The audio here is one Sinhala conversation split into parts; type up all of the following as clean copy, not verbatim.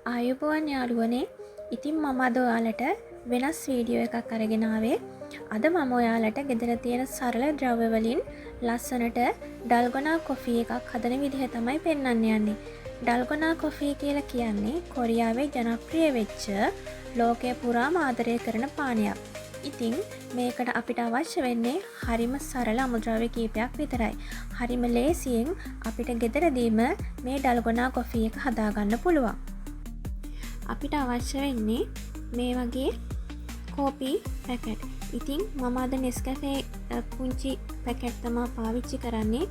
ආයුබෝවන් යාළුවනේ. ඉතින් මම අද ඔයාලට වෙනස් වීඩියෝ එකක් අරගෙන ආවේ. අද මම ඔයාලට ගෙදර තියෙන සරල ද්‍රව්‍ය වලින් ලස්සනට ඩල්ගොනා කොෆි එකක් හදන විදිහ තමයි පෙන්වන්න යන්නේ. ඩල්ගොනා කොෆි කියලා කියන්නේ කොරියාවේ ජනප්‍රිය වෙච්ච ලෝකය පුරාම ආදරය කරන පානයක්. ඉතින් මේකට අපිට අවශ්‍ය වෙන්නේ හරිම සරල අමුද්‍රව්‍ය කීපයක් විතරයි. හරිම ලේසියෙන් අපිට ගෙදරදීම මේ ඩල්ගොනා කොෆි එක හදාගන්න පුළුවන්. අපිට අවශ්‍ය වෙන්නේ මේ වගේ කෝපි පැකට්. ඉතින් මම අද නෙස්කැෆේ පුංචි පැකට් තමා පාවිච්චි කරන්නේ.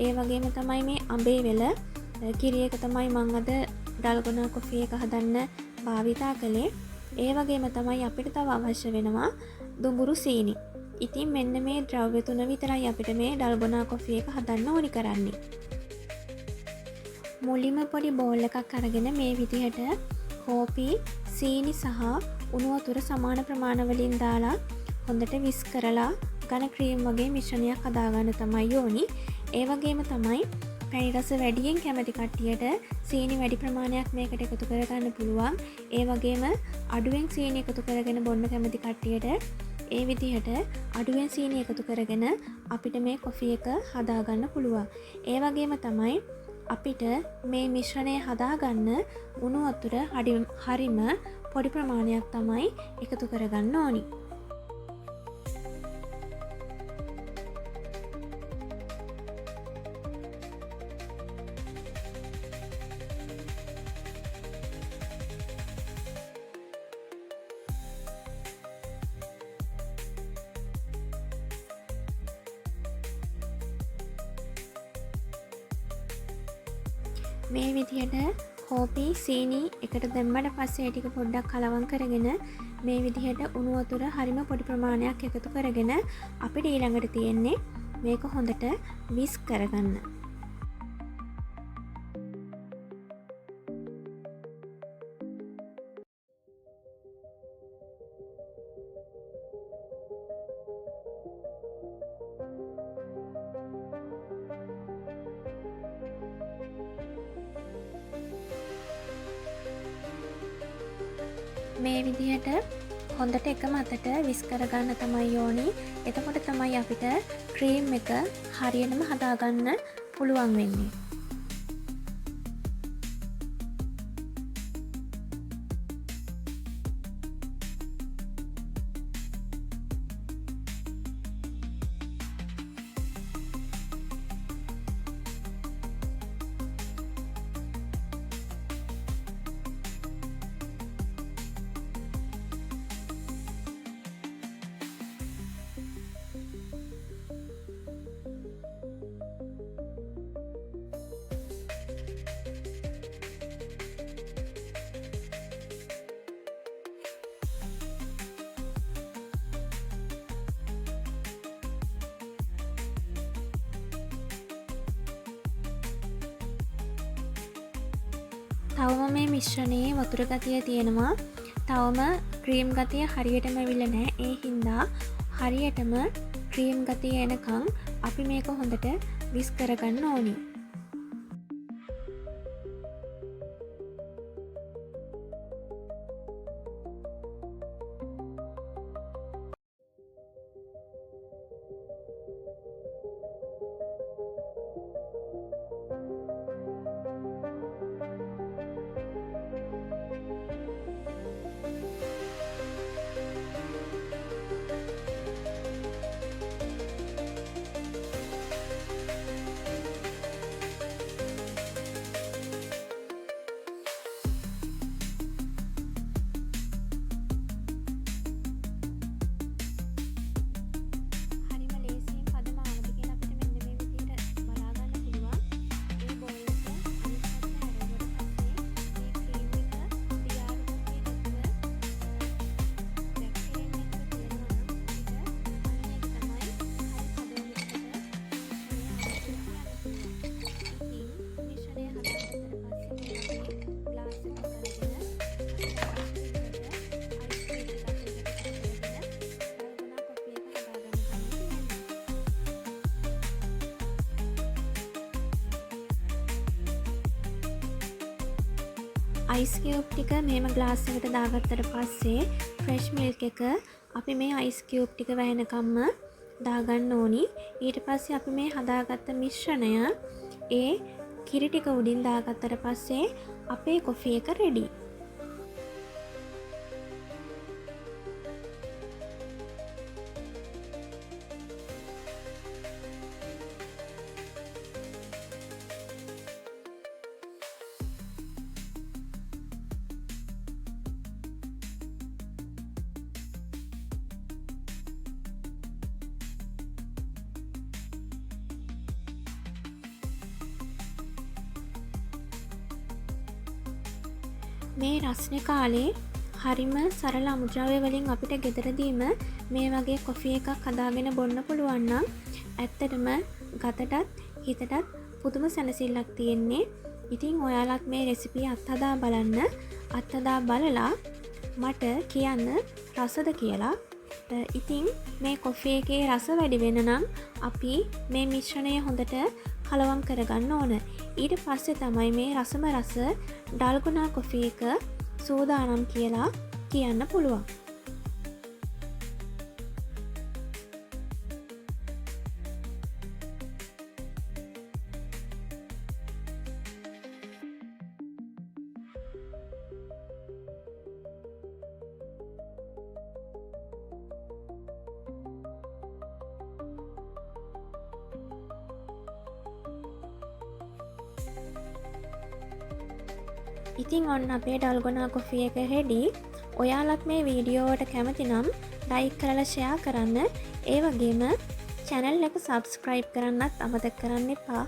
ඒ වගේම තමයි මේ අඹේ වෙල කිරි එක තමයි මම අද ඩල්ගොනා කොෆි එක හදන්න භාවිතා කළේ. ඒ වගේම තමයි අපිට තව අවශ්‍ය වෙනවා දුඹුරු සීනි. ඉතින් මෙන්න මේ ද්‍රව්‍ය තුන විතරයි අපිට මේ ඩල්ගොනා කොෆි එක හදන්න ඕනි කරන්නේ. මුලින්ම පොඩි බෝල් එකක් අරගෙන මේ විදිහට කෝපි, සීනි සහ උණු වතුර සමාන ප්‍රමාණවලින් දාලා හොඳට විස් කරලා ඝන ක්‍රීම් වගේ මිශ්‍රණයක් හදාගන්න තමයි ඕනි. ඒ වගේම තමයි පැණි රස වැඩියෙන් කැමති කට්ටියට සීනි වැඩි ප්‍රමාණයක් මේකට එකතු කරගන්න පුළුවන්. ඒ වගේම අඩුවෙන් සීනි එකතු කරගෙන බොන්න කැමති කට්ටියට ඒ විදිහට අඩුවෙන් සීනි එකතු කරගෙන අපිට මේ කොෆි එක හදාගන්න පුළුවන්. ඒ වගේම තමයි අපිට මේ මිශ්‍රණය හදාගන්න උණු වතුර හරිම පොඩි ප්‍රමාණයක් තමයි එකතු කරගන්න ඕනි. මේ විදිහට කෝපි සීනි එකට දැම්මට පස්සේ ටික පොඩ්ඩක් කලවම් කරගෙන මේ විදිහට උණු වතුර හරිම පොඩි ප්‍රමාණයක් එකතු කරගෙන අපිට ඊළඟට තියෙන්නේ මේක හොඳට විස්ක් කරගන්න. මේ විදිහට හොඳට එක මතට විස් කරගන්න තමයි ඕනි. එතකොට තමයි අපිට ක්‍රීම් එක හරියටම හදාගන්න පුළුවන් වෙන්නේ. තවම මේ මිශ්‍රණයේ වතුර ගතිය තියෙනවා. තවම ක්‍රීම් ගතිය හරියටම ඇවිල්ලා නැහැ. ඒ හින්දා හරියටම ක්‍රීම් ගතිය එනකන් අපි මේක හොඳට විස් කරගන්න ඕනි. අයිස් කියුබ් ටික මෙහෙම ග්ලාස් එකට දාගත්තට පස්සේ ෆ්‍රෙෂ් මිල්ක් එක අපි මේ අයිස් කියුබ් ටික වැහෙනකම්ම දාගන්න ඕනි. ඊට පස්සේ අපි මේ හදාගත්ත මිශ්‍රණය ඒ කිරි ටික උඩින් දාගත්තට පස්සේ අපේ කොෆි එක රෙඩි. මේ රස්නේ කාලේ හරිම සරල අමුද්‍රව්‍ය වලින් අපිට ගෙදරදීම මේ වගේ කොෆි එකක් හදාගෙන බොන්න පුළුවන් නම් ඇත්තටම ගතටත් හිතටත් පුදුම සැනසෙල්ලක් තියෙන්නේ. ඉතින් ඔයාලත් මේ රෙසිපිය අත්හදා බලන්න. අත්හදා බලලා මට කියන්න රසද කියලා. ඉතින් මේ කොෆි එකේ රස වැඩි වෙන නම් අපි මේ මිශ්‍රණය හොඳට කලවම් කරගන්න ඕන. ඊට පස්සේ තමයි මේ රසම රස ඩල්ගොනා කොෆි එක සූදානම් කියලා කියන්න පුළුවන්. ඉතින් ඔන්න අපේ ඩල්ගොනා කොෆි එක රෙඩි. ඔයාලත් මේ වීඩියෝවට කැමති නම් ලයික් කරලා ෂෙයා කරන්න. ඒ වගේම channel එක subscribe කරන්නත් අමතක කරන්න එපා.